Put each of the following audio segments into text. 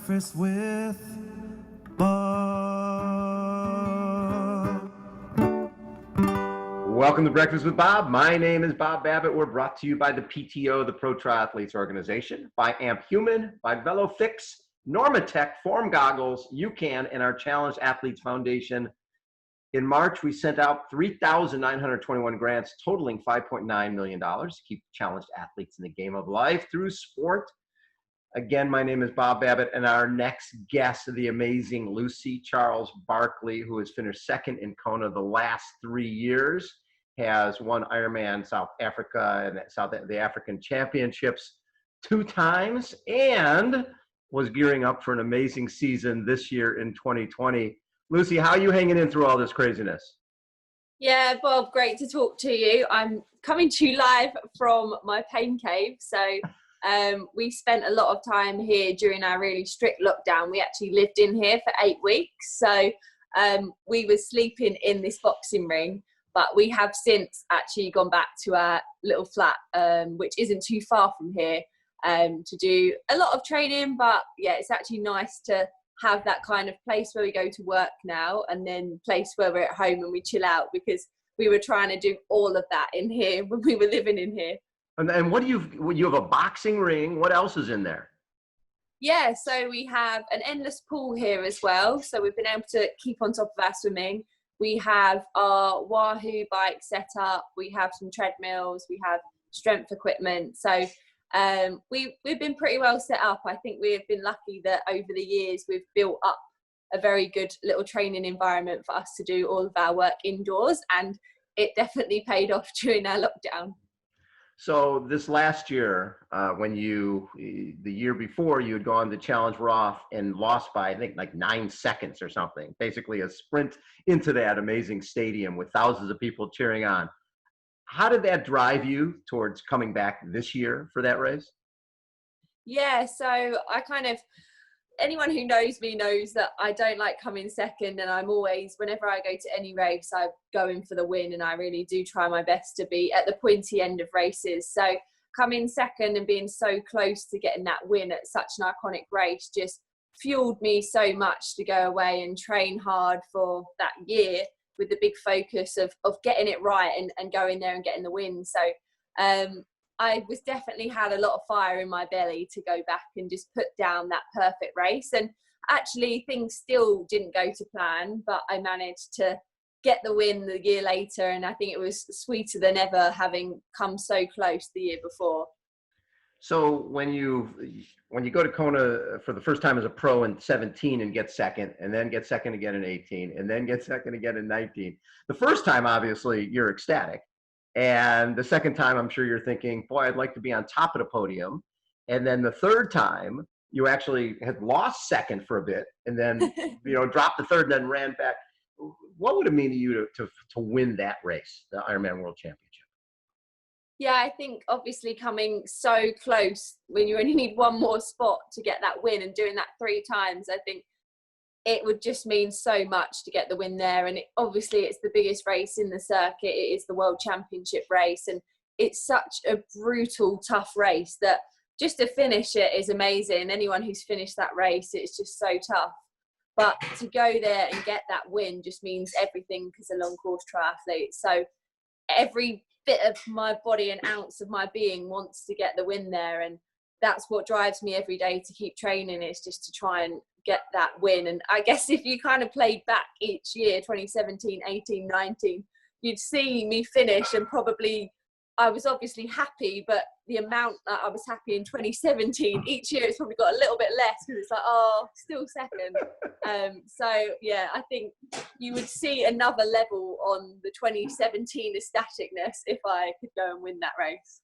Breakfast with Bob. Welcome to Breakfast with Bob. My name is Bob Babbitt. We're brought to you by the PTO, the Pro Triathletes Organization, by Amp Human, by VeloFix, Normatec, Form Goggles, UCAN, and our Challenged Athletes Foundation. In March, we sent out 3,921 grants totaling $5.9 million to keep challenged athletes in the game of life through sport. Again, my name is Bob Babbitt, and our next guest, the amazing Lucy Charles-Barclay, who has finished second in Kona the last 3 years, has won Ironman South Africa and the African Championships 2 times, and was gearing up for an amazing season this year in 2020. Lucy, how are you hanging in through all this craziness? Yeah, Bob, great to talk to you. I'm coming to you live from my pain cave. So we spent a lot of time here during our really strict lockdown. We actually lived in here for 8 weeks. So we were sleeping in this boxing ring, but we have since actually gone back to our little flat, which isn't too far from here, to do a lot of training. But yeah, it's actually nice to have that kind of place where we go to work now, and then place where we're at home and we chill out, because we were trying to do all of that in here when we were living in here. And what do you have a boxing ring? What else is in there? Yeah, so we have an endless pool here as well. So we've been able to keep on top of our swimming. We have our Wahoo bike set up. We have some treadmills. We have strength equipment. So we've been pretty well set up. I think we've been lucky that over the years we've built up a very good little training environment for us to do all of our work indoors, and it definitely paid off during our lockdown. So this last year, the year before, you had gone to challenge Roth and lost by, I think, like 9 seconds or something, basically a sprint into that amazing stadium with thousands of people cheering on. How did that drive you towards coming back this year for that race? Yeah, so anyone who knows me knows that I don't like coming second, and I'm always, whenever I go to any race, I go in for the win, and I really do try my best to be at the pointy end of races. So coming second and being so close to getting that win at such an iconic race just fueled me so much to go away and train hard for that year, with the big focus of getting it right and going there and getting the win. So I was definitely had a lot of fire in my belly to go back and just put down that perfect race. And actually things still didn't go to plan, but I managed to get the win the year later. And I think it was sweeter than ever, having come so close the year before. So when you go to Kona for the first time as a pro in 17 and get second, and then get second again in 18, and then get second again in 19, the first time, obviously, you're ecstatic. And the second time, I'm sure you're thinking, boy, I'd like to be on top of the podium. And then the third time, you actually had lost second for a bit, and then dropped the third and then ran back. What would it mean to you to win that race, the Ironman World Championship? Yeah, I think obviously coming so close when you only need one more spot to get that win, and doing that 3 times, I think it would just mean so much to get the win there. And obviously it's the biggest race in the circuit. It is the World Championship race, and it's such a brutal, tough race that just to finish it is amazing. Anyone who's finished that race, it's just so tough. But to go there and get that win just means everything, because a long course triathlete. So every bit of my body, an ounce of my being wants to get the win there. And that's what drives me every day to keep training, is just to try and get that win. And I guess if you kind of played back each year, 2017, 18, 19, you'd see me finish, and probably I was obviously happy, but the amount that I was happy in 2017, each year it's probably got a little bit less, because it's like, oh, still second. So yeah, I think you would see another level on the 2017 ecstaticness if I could go and win that race.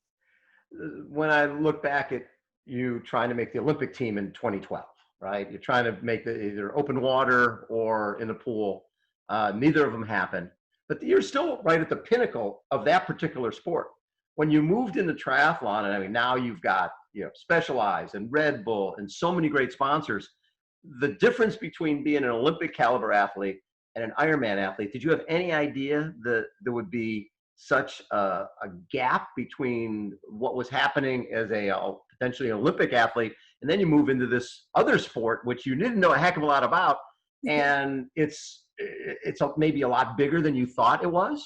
When I look back at you trying to make the Olympic team in 2012, right? You're trying to make either open water or in the pool. Neither of them happened, but you're still right at the pinnacle of that particular sport. When you moved into triathlon, and I mean, now you've got, Specialized and Red Bull and so many great sponsors, the difference between being an Olympic caliber athlete and an Ironman athlete, did you have any idea that there would be such a gap between what was happening as a potentially Olympic athlete and then you move into this other sport, which you didn't know a heck of a lot about, and maybe a lot bigger than you thought it was.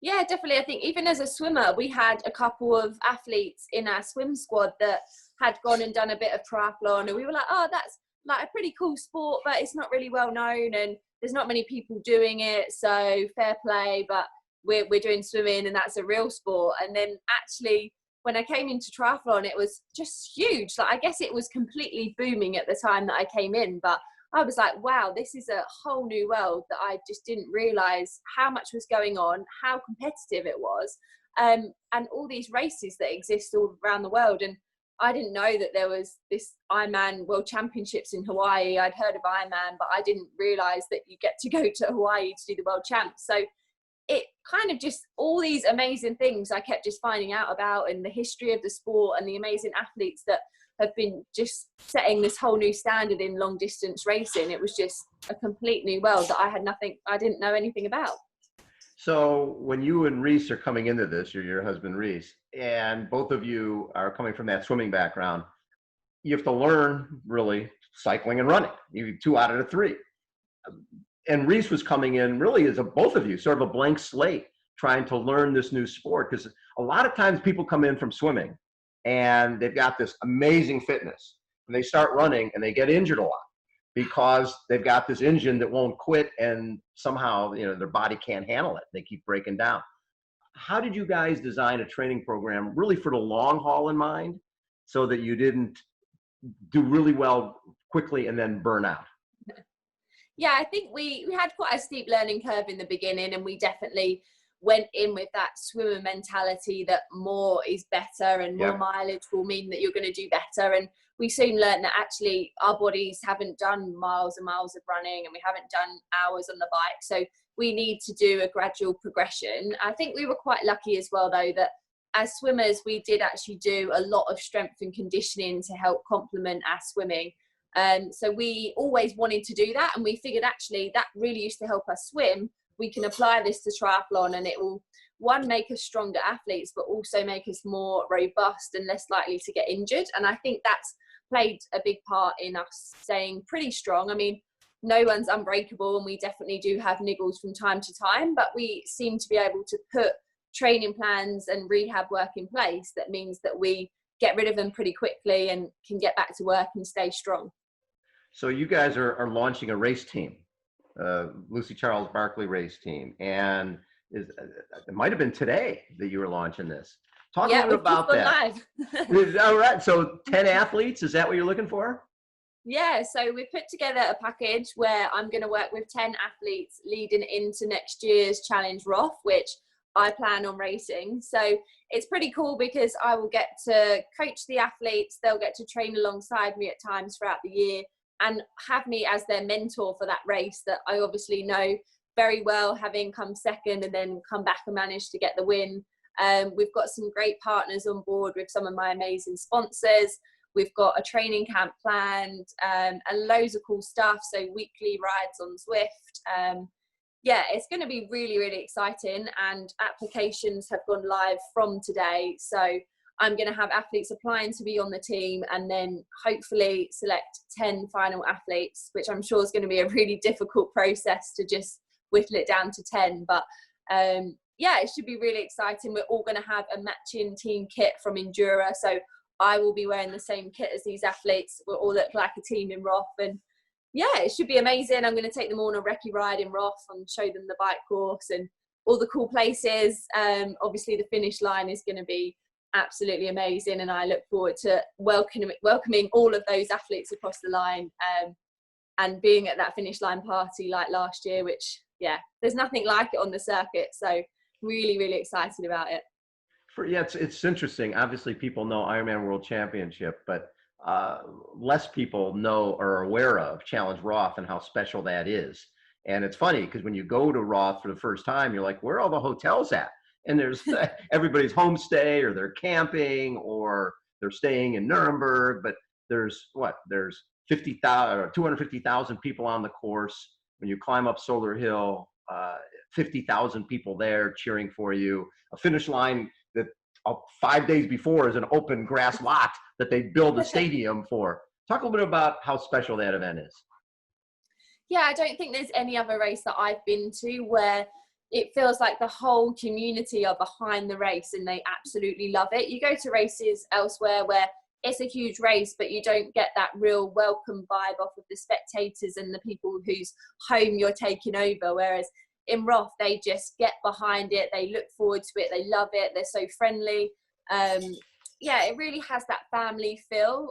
Yeah, definitely. I think even as a swimmer, we had a couple of athletes in our swim squad that had gone and done a bit of triathlon, and we were like, oh, that's like a pretty cool sport, but it's not really well known and there's not many people doing it, so fair play, but we're doing swimming and that's a real sport. And then actually when I came into triathlon, it was just huge. Like, I guess it was completely booming at the time that I came in, but I was like, wow, this is a whole new world that I just didn't realize how much was going on, how competitive it was, and all these races that exist all around the world. And I didn't know that there was this Ironman World Championships in Hawaii. I'd heard of Ironman, but I didn't realize that you get to go to Hawaii to do the World Champs. So it kind of just, all these amazing things I kept just finding out about, and the history of the sport and the amazing athletes that have been just setting this whole new standard in long distance racing. It was just a complete new world that I didn't know anything about. So when you and Reece are coming into this, you're your husband Reece, and both of you are coming from that swimming background, you have to learn really cycling and running. You 2 out of the 3. And Reece was coming in really as both of you, sort of a blank slate, trying to learn this new sport. Because a lot of times people come in from swimming and they've got this amazing fitness, and they start running and they get injured a lot because they've got this engine that won't quit, and somehow, their body can't handle it. They keep breaking down. How did you guys design a training program really for the long haul in mind, so that you didn't do really well quickly and then burn out? Yeah, I think we had quite a steep learning curve in the beginning, and we definitely went in with that swimmer mentality that more is better, and more mileage will mean that you're going to do better. And we soon learned that actually our bodies haven't done miles and miles of running, and we haven't done hours on the bike. So we need to do a gradual progression. I think we were quite lucky as well, though, that as swimmers, we did actually do a lot of strength and conditioning to help complement our swimming. So we always wanted to do that, and we figured actually that really used to help us swim. We can apply this to triathlon, and it will, one, make us stronger athletes, but also make us more robust and less likely to get injured. And I think that's played a big part in us staying pretty strong. I mean, no one's unbreakable, and we definitely do have niggles from time to time, but we seem to be able to put training plans and rehab work in place that means that we get rid of them pretty quickly and can get back to work and stay strong. So you guys are launching a race team, Lucy Charles-Barclay race team, and it might have been today that you were launching this. Talk a little bit about that. Live. All right, so 10 athletes, is that what you're looking for? Yeah, so we've put together a package where I'm going to work with 10 athletes leading into next year's Challenge Roth, which I plan on racing. So it's pretty cool because I will get to coach the athletes. They'll get to train alongside me at times throughout the year and have me as their mentor for that race that I obviously know very well, having come second and then come back and managed to get the win. We've got some great partners on board with some of my amazing sponsors. We've got a training camp planned, and loads of cool stuff. So weekly rides on Zwift. Yeah, it's going to be really, really exciting, and applications have gone live from today. So I'm going to have athletes applying to be on the team, and then hopefully select 10 final athletes, which I'm sure is going to be a really difficult process to just whittle it down to 10. But yeah, it should be really exciting. We're all going to have a matching team kit from Endura. So I will be wearing the same kit as these athletes. We'll all look like a team in Roth, and yeah, it should be amazing. I'm going to take them all on a recce ride in Roth and show them the bike course and all the cool places. Obviously the finish line is going to be absolutely amazing, and I look forward to welcoming all of those athletes across the line, and being at that finish line party like last year, which, yeah, there's nothing like it on the circuit. So really, really excited about it. Yeah, it's interesting. Obviously people know Ironman World Championship, but less people know or are aware of Challenge Roth and how special that is. And it's funny because when you go to Roth for the first time, you're like, where are all the hotels at? And there's everybody's homestay, or they're camping, or they're staying in Nuremberg. But there's 50,000 or 250,000 people on the course. When you climb up Solar Hill, 50,000 people there cheering for you. A finish line that 5 days before is an open grass lot that they build a stadium for. Talk a little bit about how special that event is. Yeah, I don't think there's any other race that I've been to where it feels like the whole community are behind the race and they absolutely love it. You go to races elsewhere where it's a huge race, but you don't get that real welcome vibe off of the spectators and the people whose home you're taking over. Whereas in Roth, they just get behind it. They look forward to it. They love it. They're so friendly. Yeah, it really has that family feel,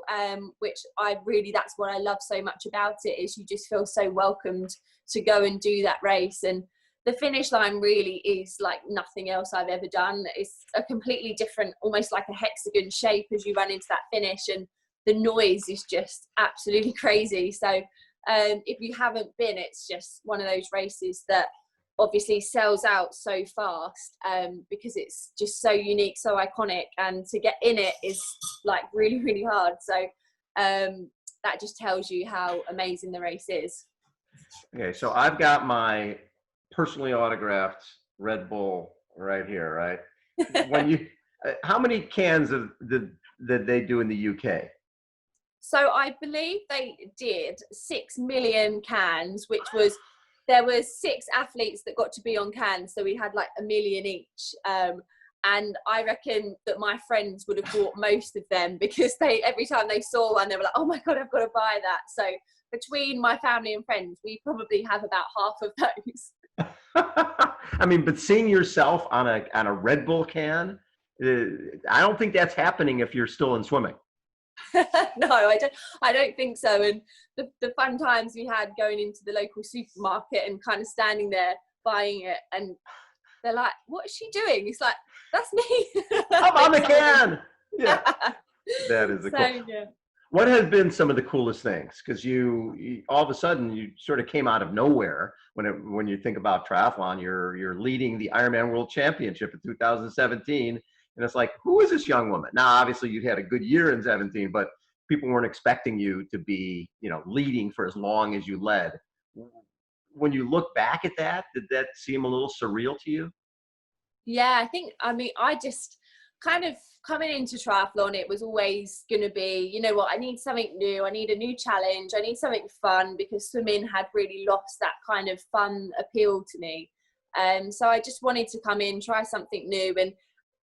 which that's what I love so much about it, is you just feel so welcomed to go and do that race. And the finish line really is like nothing else I've ever done. It's a completely different, almost like a hexagon shape as you run into that finish, and the noise is just absolutely crazy. So if you haven't been, it's just one of those races that obviously sells out so fast, because it's just so unique, so iconic, and to get in it is like really, really hard. So that just tells you how amazing the race is. Okay, so I've got my personally autographed Red Bull right here, right? When you, how many cans did they do in the UK? So I believe they did 6 million cans, which was, there was 6 athletes that got to be on cans, so we had like 1 million each. And I reckon that my friends would have bought most of them, because every time they saw one, they were like, oh my God, I've got to buy that. So between my family and friends, we probably have about half of those. I mean, but seeing yourself on a Red Bull can, I don't think that's happening if you're still in swimming. No, I don't think so. And the fun times we had going into the local supermarket and kind of standing there buying it, and they're like, what is she doing? It's like, that's me. I'm on the can. Yeah. That is cool. Yeah. What has been some of the coolest things? Because you all of a sudden you sort of came out of nowhere when you think about triathlon. You're leading the Ironman World Championship in 2017, and it's like, who is this young woman? Now, obviously, you had a good year in 17, but people weren't expecting you to be, leading for as long as you led. When you look back at that, did that seem a little surreal to you? Yeah, I just kind of coming into triathlon, it was always going to be, you know what, I need something new. I need a new challenge. I need something fun, because swimming had really lost that kind of fun appeal to me. So I just wanted to come in, try something new, and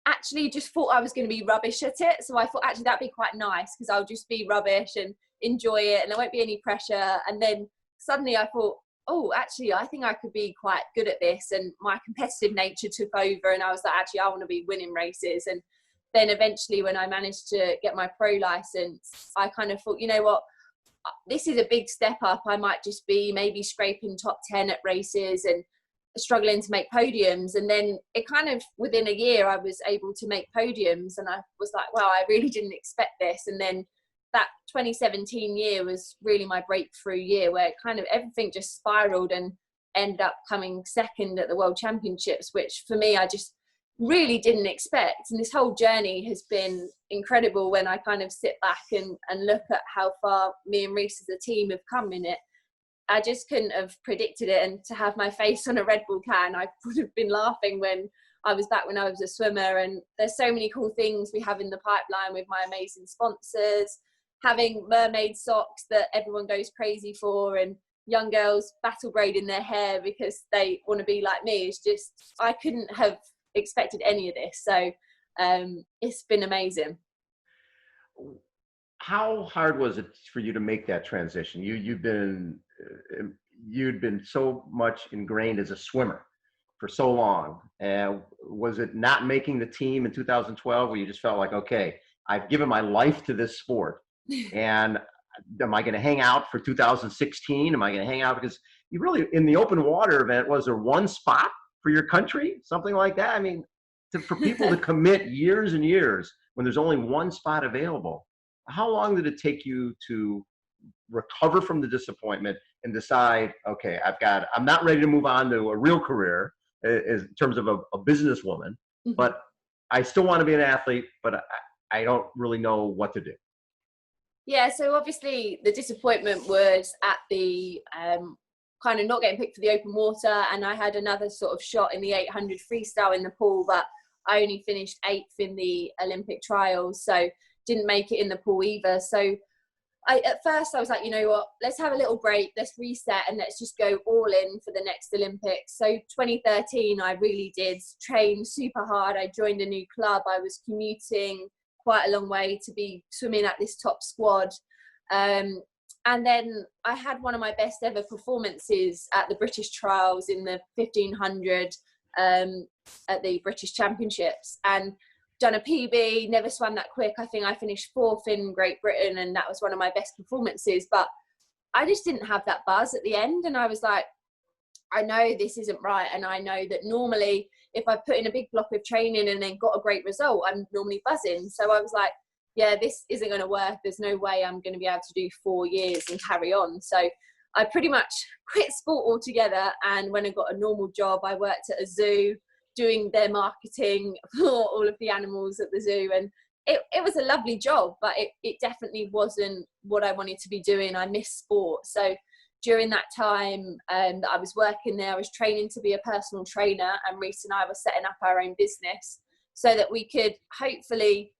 actually just thought I was going to be rubbish at it. So I thought actually that'd be quite nice, because I'll just be rubbish and enjoy it, and there won't be any pressure. And then suddenly I thought, oh, actually, I think I could be quite good at this. And my competitive nature took over, and I was like, actually, I want to be winning races. And then eventually when I managed to get my pro license, I kind of thought, you know what, this is a big step up. I might just be maybe scraping top 10 at races and struggling to make podiums. And then it kind of, within a year, I was able to make podiums, and I was like, wow, I really didn't expect this. And then that 2017 year was really my breakthrough year, where kind of everything just spiraled and ended up coming second at the World Championships, which for me, I just really didn't expect. And this whole journey has been incredible when I kind of sit back and look at how far me and Reece as a team have come in it. I just couldn't have predicted it. And to have my face on a Red Bull can, I would have been laughing when I was back when I was a swimmer. And there's so many cool things we have in the pipeline with my amazing sponsors, having mermaid socks that everyone goes crazy for, and young girls battle braiding their hair because they want to be like me. It's just, I couldn't have expected any of this. So it's been amazing. How hard was it for you to make that transition? You'd been so much ingrained as a swimmer for so long. Was it not making the team in 2012 where you just felt like, okay, I've given my life to this sport, and am I going to hang out for 2016? Am I going to hang out? Because you really, in the open water event, was there one spot for your country? Something like that? I mean, for people to commit years and years when there's only one spot available, how long did it take you to recover from the disappointment and decide, okay, I'm not ready to move on to a real career in terms of a businesswoman, but I still want to be an athlete, but I don't really know what to do? Yeah, so obviously the disappointment was at the kind of not getting picked for the open water, and I had another sort of shot in the 800 freestyle in the pool, but I only finished 8th in the Olympic trials, so didn't make it in the pool either. So at first I was like, you know what, let's have a little break, let's reset, and let's just go all in for the next Olympics. So 2013, I really did train super hard. I joined a new club. I was commuting quite a long way to be swimming at this top squad. And then I had one of my best ever performances at the British trials in the 1500 at the British Championships, and done a PB, never swam that quick. I think I finished 4th in Great Britain, and that was one of my best performances. But I just didn't have that buzz at the end. And I was like, I know this isn't right. And I know that normally if I put in a big block of training and then got a great result, I'm normally buzzing. So I was like, yeah, this isn't going to work. There's no way I'm going to be able to do 4 years and carry on. So I pretty much quit sport altogether. And when I got a normal job, I worked at a zoo doing their marketing for all of the animals at the zoo. And it was a lovely job, but it definitely wasn't what I wanted to be doing. I miss sport. So during that time that I was working there, I was training to be a personal trainer, and Reece and I were setting up our own business so that we could hopefully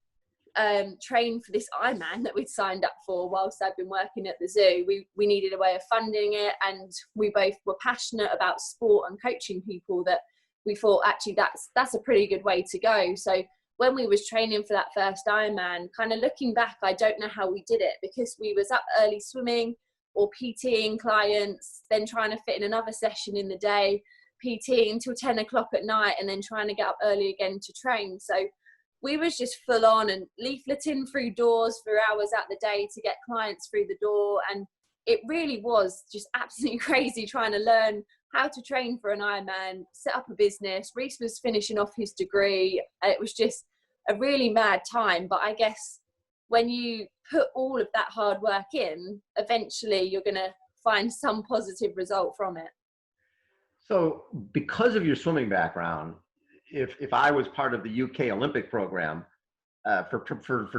train for this Ironman that we'd signed up for whilst I'd been working at the zoo. We needed a way of funding it, and we both were passionate about sport and coaching people, that we thought actually that's a pretty good way to go. So when we was training for that first Ironman, kind of looking back, I don't know how we did it, because we was up early swimming or PTing clients, then trying to fit in another session in the day, PTing until 10 o'clock at night, and then trying to get up early again to train. So we was just full on and leafleting through doors for hours out the day to get clients through the door. And it really was just absolutely crazy trying to learn how to train for an Ironman, set up a business. Reece was finishing off his degree. It was just a really mad time. But I guess when you put all of that hard work in, eventually you're going to find some positive result from it. So because of your swimming background, if I was part of the UK Olympic program for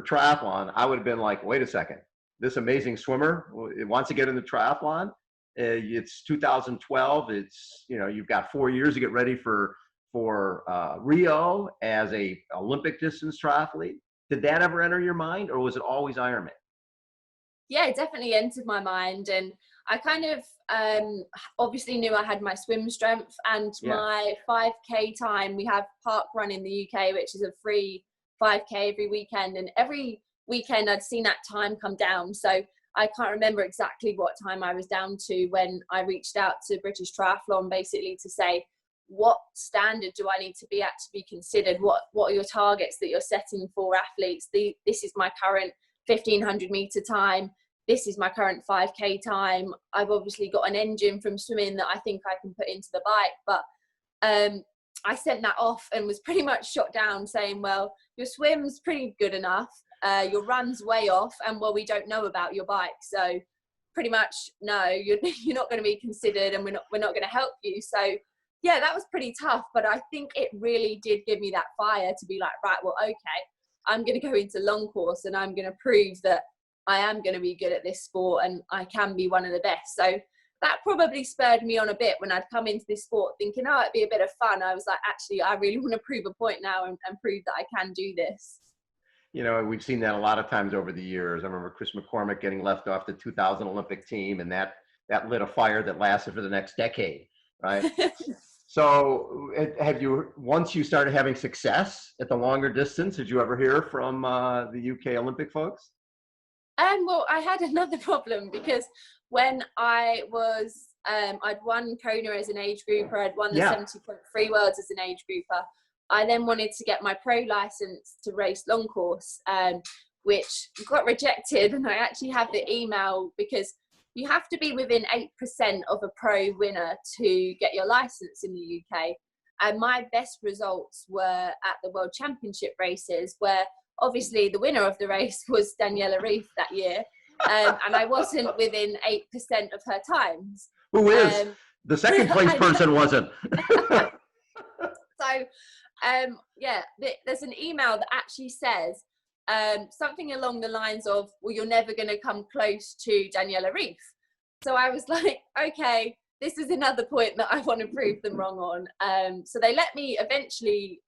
triathlon, I would have been like, wait a second, this amazing swimmer wants to get into triathlon. It's 2012. It's, you know, you've got 4 years to get ready for Rio as a Olympic distance triathlete. Did that ever enter your mind, or was it always Ironman? Yeah, it definitely entered my mind, and I kind of obviously knew I had my swim strength and my 5K time. We have Park Run in the UK, which is a free 5K every weekend, and every weekend I'd seen that time come down. So I can't remember exactly what time I was down to when I reached out to British Triathlon, basically to say, what standard do I need to be at to be considered? What are your targets that you're setting for athletes? This is my current 1500 meter time. This is my current 5K time. I've obviously got an engine from swimming that I think I can put into the bike. But I sent that off and was pretty much shot down, saying, well, your swim's pretty good enough. Your run's way off, and well, we don't know about your bike. So pretty much, no, you're not going to be considered, and we're not going to help you. So yeah, that was pretty tough. But I think it really did give me that fire to be like, right, well, okay, I'm going to go into long course, and I'm going to prove that I am going to be good at this sport and I can be one of the best. So that probably spurred me on a bit when I'd come into this sport thinking, oh, it'd be a bit of fun. I was like, actually, I really want to prove a point now and prove that I can do this. You know, we've seen that a lot of times over the years. I remember Chris McCormick getting left off the 2000 Olympic team, and that lit a fire that lasted for the next decade, right? So have you, once you started having success at the longer distance, did you ever hear from the UK Olympic folks? Well, I had another problem, because when I was, I'd won Kona as an age grouper, I'd won the 70.3 Worlds as an age grouper. I then wanted to get my pro license to race long course, which got rejected. And I actually have the email, because you have to be within 8% of a pro winner to get your license in the UK. And my best results were at the World Championship races, where obviously the winner of the race was Daniela Reece that year. And I wasn't within 8% of her times. Who is? The second place person wasn't. So, there's an email that actually says something along the lines of, well, you're never going to come close to Daniela Reece. So I was like, okay, this is another point that I want to prove them wrong on. So they let me eventually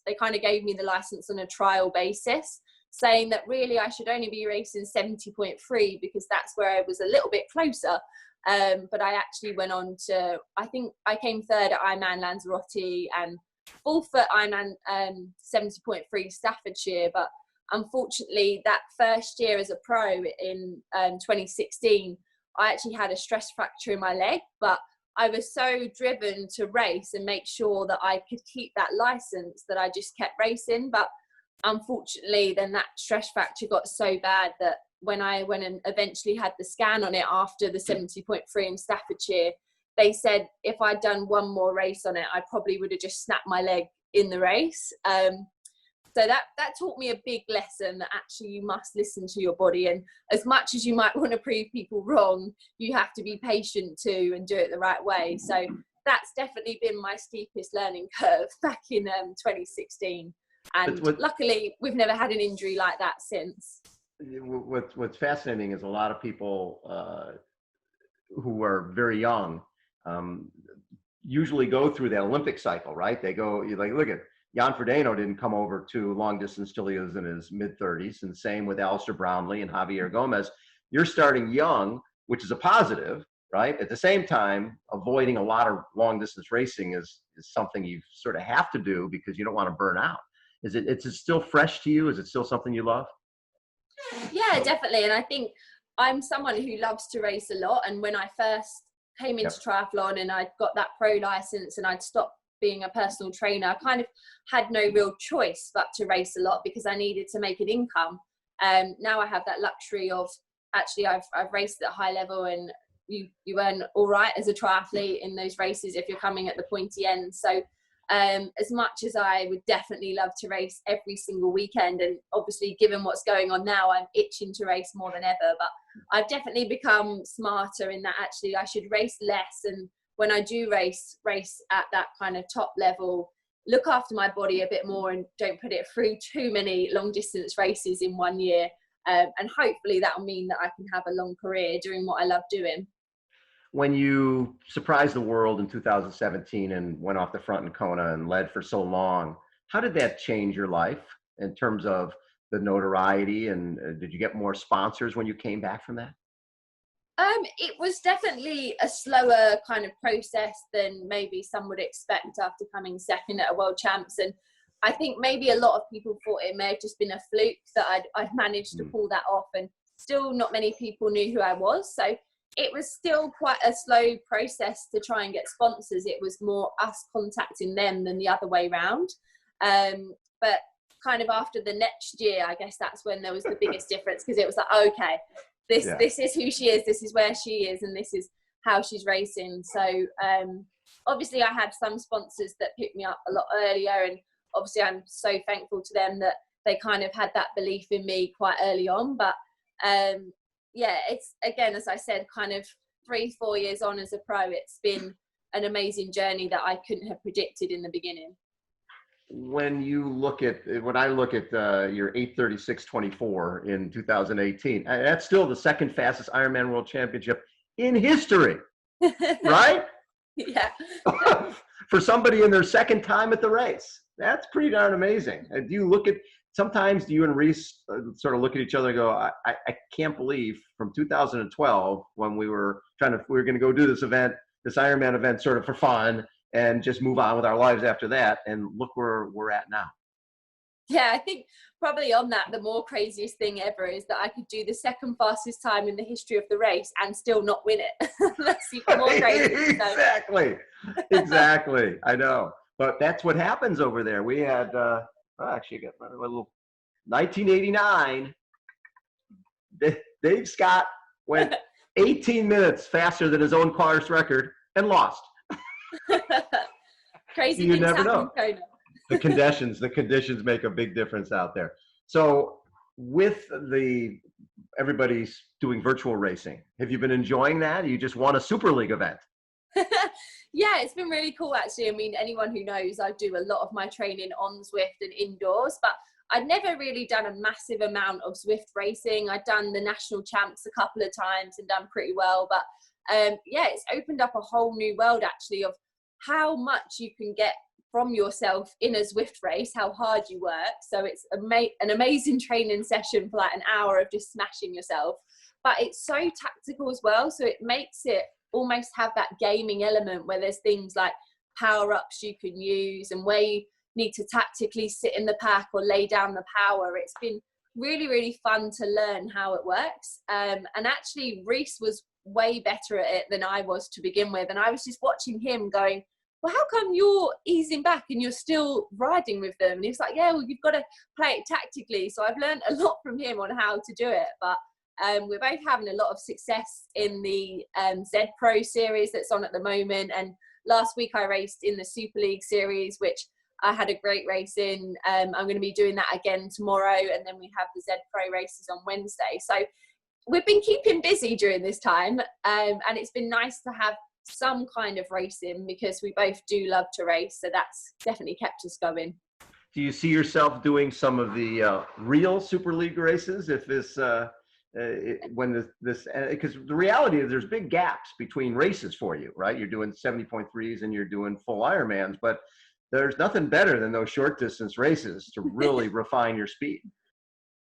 they kind of gave me the license on a trial basis, saying that really I should only be racing 70.3 because that's where I was a little bit closer. But I actually went on to, I think I came third at Ironman Lanzarote and fourth at Ironman 70.3 Staffordshire. But unfortunately, that first year as a pro in 2016, I actually had a stress fracture in my leg, but I was so driven to race and make sure that I could keep that license that I just kept racing. But unfortunately, then that stress fracture got so bad that when I went and eventually had the scan on it after the 70.3 in Staffordshire, they said if I'd done one more race on it, I probably would have just snapped my leg in the race. So that taught me a big lesson that actually you must listen to your body. And as much as you might want to prove people wrong, you have to be patient too and do it the right way. So that's definitely been my steepest learning curve back in 2016. And luckily, we've never had an injury like that since. What's fascinating is a lot of people who are very young usually go through that Olympic cycle, right? They go, you like, look at Jan Frodeno didn't come over to long distance till he was in his mid-30s, and same with Alistair Brownlee and Javier Gomez. You're starting young, which is a positive, right? At the same time, avoiding a lot of long distance racing is something you sort of have to do because you don't want to burn out. Is it still fresh to you? Is it still something you love? Yeah, definitely. And I think I'm someone who loves to race a lot. And when I first came into triathlon and I'd got that pro license and I'd stopped being a personal trainer, I kind of had no real choice but to race a lot because I needed to make an income. Now I have that luxury of actually I've raced at a high level, and you earn all right as a triathlete in those races if you're coming at the pointy end. So as much as I would definitely love to race every single weekend, and obviously given what's going on now, I'm itching to race more than ever, but I've definitely become smarter in that actually I should race less, and when I do race at that kind of top level, look after my body a bit more and don't put it through too many long distance races in 1 year. And hopefully that will mean that I can have a long career doing what I love doing. When you surprised the world in 2017 and went off the front in Kona and led for so long, how did that change your life in terms of the notoriety? And did you get more sponsors when you came back from that? It was definitely a slower kind of process than maybe some would expect after coming second at a world champs. And I think maybe a lot of people thought it may have just been a fluke that I'd managed to pull that off, and still not many people knew who I was. So it was still quite a slow process to try and get sponsors. It was more us contacting them than the other way round. But kind of after the next year, I guess that's when there was the biggest difference, because it was like, okay, this is who she is, this is where she is, and this is how she's racing. So obviously I had some sponsors that picked me up a lot earlier, and obviously I'm so thankful to them that they kind of had that belief in me quite early on. But yeah, it's, again, as I said, kind of 3-4 years on as a pro, it's been an amazing journey that I couldn't have predicted in the beginning. When I look at your 8:36:24 in 2018, that's still the second fastest Ironman World Championship in history, right? Yeah. For somebody in their second time at the race, that's pretty darn amazing. Do you sometimes do you and Reece sort of look at each other and go, I can't believe from 2012 when we were going to go do this event, this Ironman event sort of for fun, and just move on with our lives after that, and look where we're at now. Yeah, I think probably on that, the more craziest thing ever is that I could do the second fastest time in the history of the race and still not win it. That's even more crazy. Exactly. I know. But that's what happens over there. We had, actually, got a little 1989. Dave Scott went 18 minutes faster than his own course record and lost. Crazy you things never know. Kona. The conditions make a big difference out there. So with everybody's doing virtual racing, have you been enjoying that? You just won a Super League event. Yeah, it's been really cool, actually. I mean, anyone who knows, I do a lot of my training on Zwift and indoors, but I'd never really done a massive amount of Zwift racing. I'd done the national champs a couple of times and done pretty well, but yeah, it's opened up a whole new world, actually, of how much you can get from yourself in a Zwift race, how hard you work. So it's an amazing training session for like an hour of just smashing yourself. But it's so tactical as well. So it makes it almost have that gaming element where there's things like power-ups you can use and where you need to tactically sit in the pack or lay down the power. It's been really, really fun to learn how it works. And actually, Reece was way better at it than I was to begin with. And I was just watching him going, well, how come you're easing back and you're still riding with them? And he was like, yeah, well, you've got to play it tactically. So I've learned a lot from him on how to do it. But we're both having a lot of success in the Z Pro series that's on at the moment. And last week I raced in the Super League series, which I had a great race in. I'm going to be doing that again tomorrow. And then we have the Z Pro races on Wednesday. So we've been keeping busy during this time. And it's been nice to have some kind of racing because we both do love to race. So that's definitely kept us going. Do you see yourself doing some of the real Super League races if this, because the reality is there's big gaps between races for you, right? You're doing 70.3s and you're doing full Ironmans, but there's nothing better than those short distance races to really refine your speed.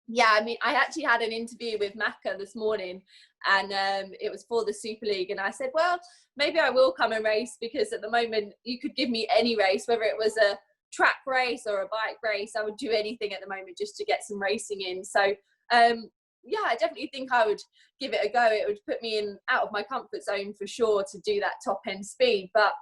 Yeah, I mean, I actually had an interview with Macca this morning and it was for the Super League. And I said, well, maybe I will come and race because at the moment you could give me any race, whether it was a track race or a bike race, I would do anything at the moment just to get some racing in. So, yeah, I definitely think I would give it a go. It would put me out of my comfort zone for sure to do that top end speed. But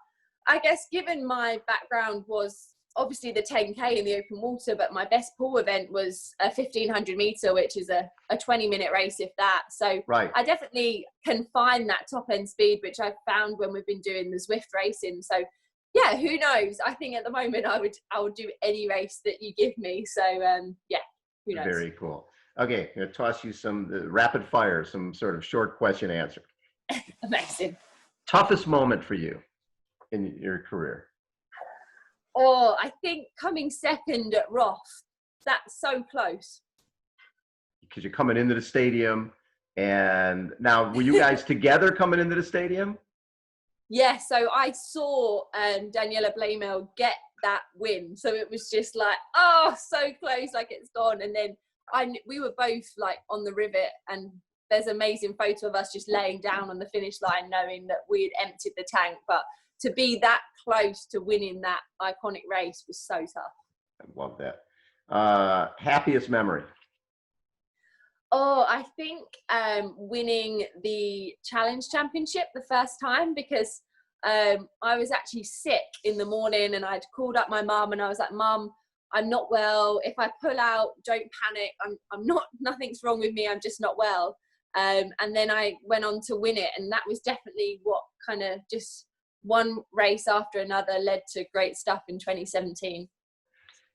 I guess given my background was obviously the 10K in the open water, but my best pool event was a 1500 meter, which is a 20-minute race, if that. So right. I definitely can find that top end speed, which I've found when we've been doing the Zwift racing. So yeah, who knows? I think at the moment I would do any race that you give me. So yeah, who knows? Very cool. Okay, I'm going to toss you some rapid fire, some sort of short question answer. Amazing. Toughest moment for you in your career? Oh, I think coming second at Roth. That's so close. Because you're coming into the stadium, and now were you guys together coming into the stadium? Yeah, so I saw Daniela Blamel get that win. So it was just like, oh, so close, like it's gone. And then we were both like on the rivet, and there's an amazing photo of us just laying down on the finish line knowing that we had emptied the tank. But to be that close to winning that iconic race was so tough. I love that. Happiest memory? Oh, I think winning the Challenge Championship the first time, because I was actually sick in the morning and I'd called up my mum and I was like, Mum, I'm not well. If I pull out, don't panic. I'm not, nothing's wrong with me. I'm just not well. And then I went on to win it. And that was definitely what kind of just one race after another led to great stuff in 2017.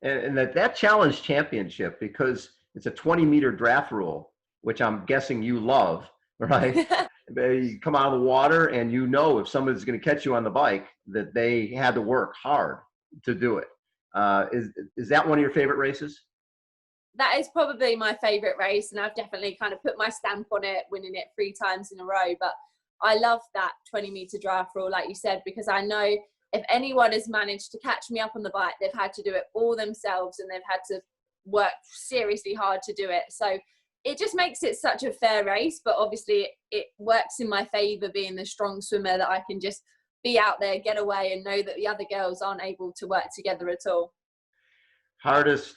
And that Challenge Championship, because it's a 20-meter draft rule, which I'm guessing you love, right? You come out of the water and you know if somebody's going to catch you on the bike that they had to work hard to do it. Is that one of your favorite races? That is probably my favorite race, and I've definitely kind of put my stamp on it, winning it 3 times in a row. But I love that 20-meter draft rule, like you said, because I know if anyone has managed to catch me up on the bike, they've had to do it all themselves and they've had to work seriously hard to do it. So it just makes it such a fair race, but obviously it works in my favor being the strong swimmer, that I can just be out there, get away, and know that the other girls aren't able to work together at all. Hardest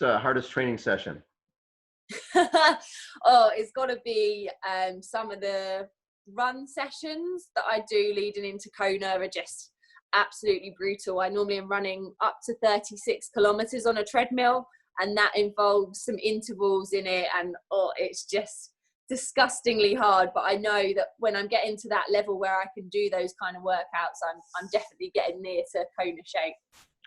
training session? Oh, it's got to be some of the run sessions that I do leading into Kona are just absolutely brutal. I normally am running up to 36 kilometers on a treadmill, and that involves some intervals in it, and it's just disgustingly hard. But I know that when I'm getting to that level where I can do those kind of workouts, I'm definitely getting near to Kona shape.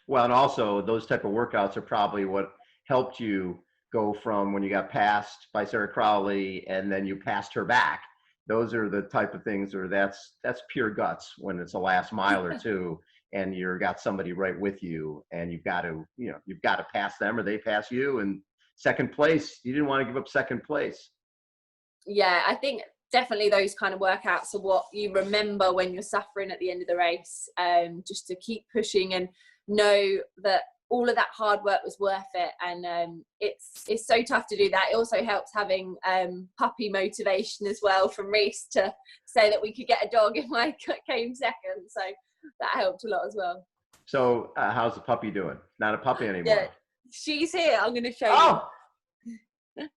Well, and also those type of workouts are probably what helped you go from when you got passed by Sarah Crowley and then you passed her back. Those are the type of things, or that's pure guts when it's the last mile or two and you've got somebody right with you and you've got to pass them or they pass you. And second place, you didn't want to give up second place. Yeah, I think definitely those kind of workouts are what you remember when you're suffering at the end of the race, just to keep pushing and know that all of that hard work was worth it. And it's so tough to do that. It also helps having puppy motivation as well from Reece to say that we could get a dog if I came second. So that helped a lot as well. So how's the puppy doing? Not a puppy anymore. Yeah, she's here. I'm going to show you.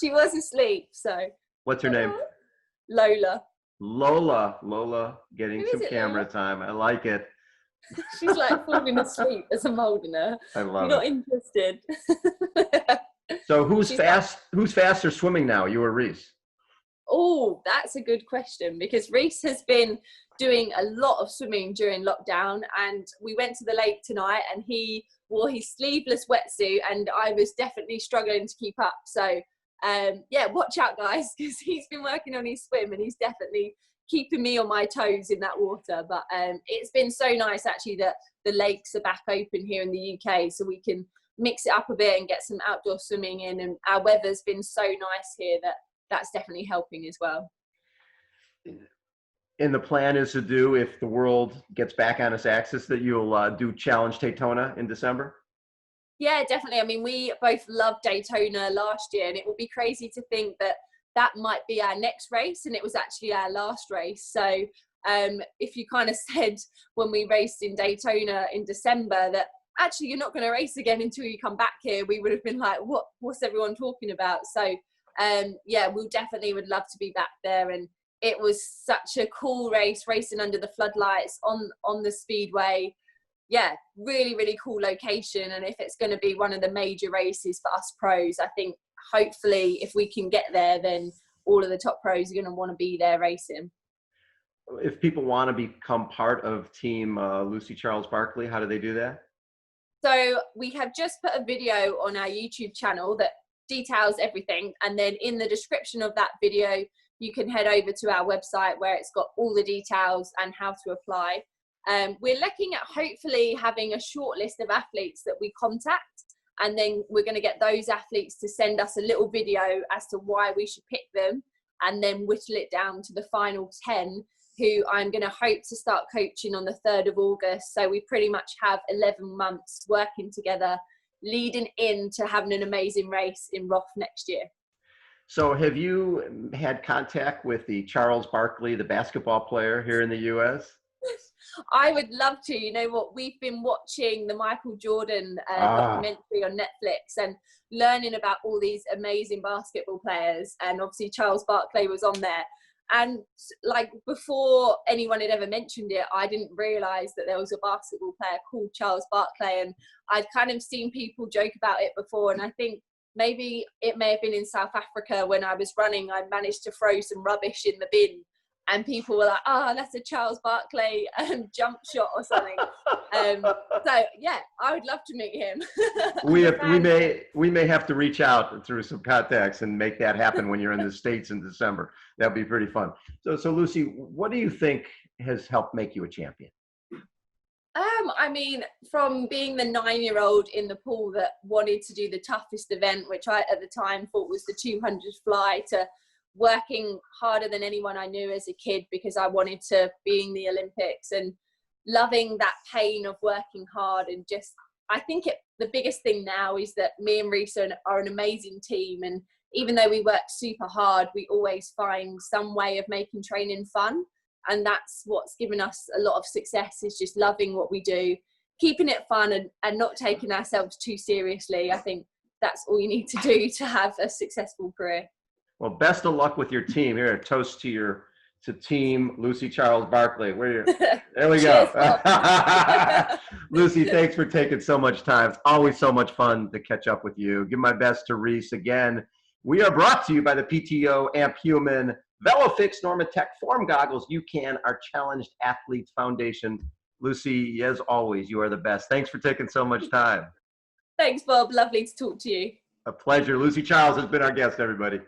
She was asleep. So what's her name? Lola. Lola getting some camera time. I like it. She's like falling asleep as I'm holding her. I love You're not it. interested. So who's faster swimming now, you or Reece? Oh, that's a good question, because Reece has been doing a lot of swimming during lockdown, and we went to the lake tonight and he wore his sleeveless wetsuit and I was definitely struggling to keep up. So yeah, watch out guys, because he's been working on his swim and he's definitely keeping me on my toes in that water. But it's been so nice actually that the lakes are back open here in the UK, so we can mix it up a bit and get some outdoor swimming in, and our weather's been so nice here that that's definitely helping as well. And the plan is to do, if the world gets back on its axis, that you'll do Challenge Daytona in December? Yeah, definitely. I mean, we both loved Daytona last year, and it would be crazy to think that that might be our next race, and it was actually our last race. So if you kind of said when we raced in Daytona in December that actually you're not going to race again until you come back here, we would have been like, what's everyone talking about? So yeah, we definitely would love to be back there. And it was such a cool race, racing under the floodlights on the speedway. Yeah, really, really cool location. And if it's going to be one of the major races for us pros, I think hopefully if we can get there, then all of the top pros are going to want to be there racing. If people want to become part of Team Lucy Charles-Barclay, how do they do that? So we have just put a video on our YouTube channel that details everything. And then in the description of that video, you can head over to our website where it's got all the details and how to apply. We're looking at hopefully having a short list of athletes that we contact, and then we're going to get those athletes to send us a little video as to why we should pick them, and then whittle it down to the final 10 who I'm going to hope to start coaching on the 3rd of August. So we pretty much have 11 months working together, leading into having an amazing race in Roth next year. So have you had contact with the Charles-Barclay, the basketball player here in the US? I would love to. You know what? We've been watching the Michael Jordan documentary on Netflix and learning about all these amazing basketball players. And obviously Charles-Barclay was on there. And like before anyone had ever mentioned it, I didn't realize that there was a basketball player called Charles-Barclay. And I'd kind of seen people joke about it before. And I think maybe it may have been in South Africa when I was running, I managed to throw some rubbish in the bin. And people were like, oh, that's a Charles-Barclay jump shot or something. So yeah, I would love to meet him. we may have to reach out through some contacts and make that happen when you're in the States in December. That'd be pretty fun. So Lucy, what do you think has helped make you a champion? I mean, from being the 9-year-old in the pool that wanted to do the toughest event, which I at the time thought was the 200 fly, to working harder than anyone I knew as a kid because I wanted to be in the Olympics, and loving that pain of working hard. And just, I think the biggest thing now is that me and Reece are an amazing team. And even though we work super hard, we always find some way of making training fun. And that's what's given us a lot of success, is just loving what we do, keeping it fun and not taking ourselves too seriously. I think that's all you need to do to have a successful career. Well, best of luck with your team. Here, a toast to Team Lucy Charles-Barclay. There we go. Lucy, thanks for taking so much time. It's always so much fun to catch up with you. Give my best to Reece again. We are brought to you by the PTO, Amp Human, VeloFix, Normatec, Form Goggles, UCAN, our Challenged Athletes Foundation. Lucy, as always, you are the best. Thanks for taking so much time. Thanks, Bob. Lovely to talk to you. A pleasure. Lucy Charles has been our guest, everybody.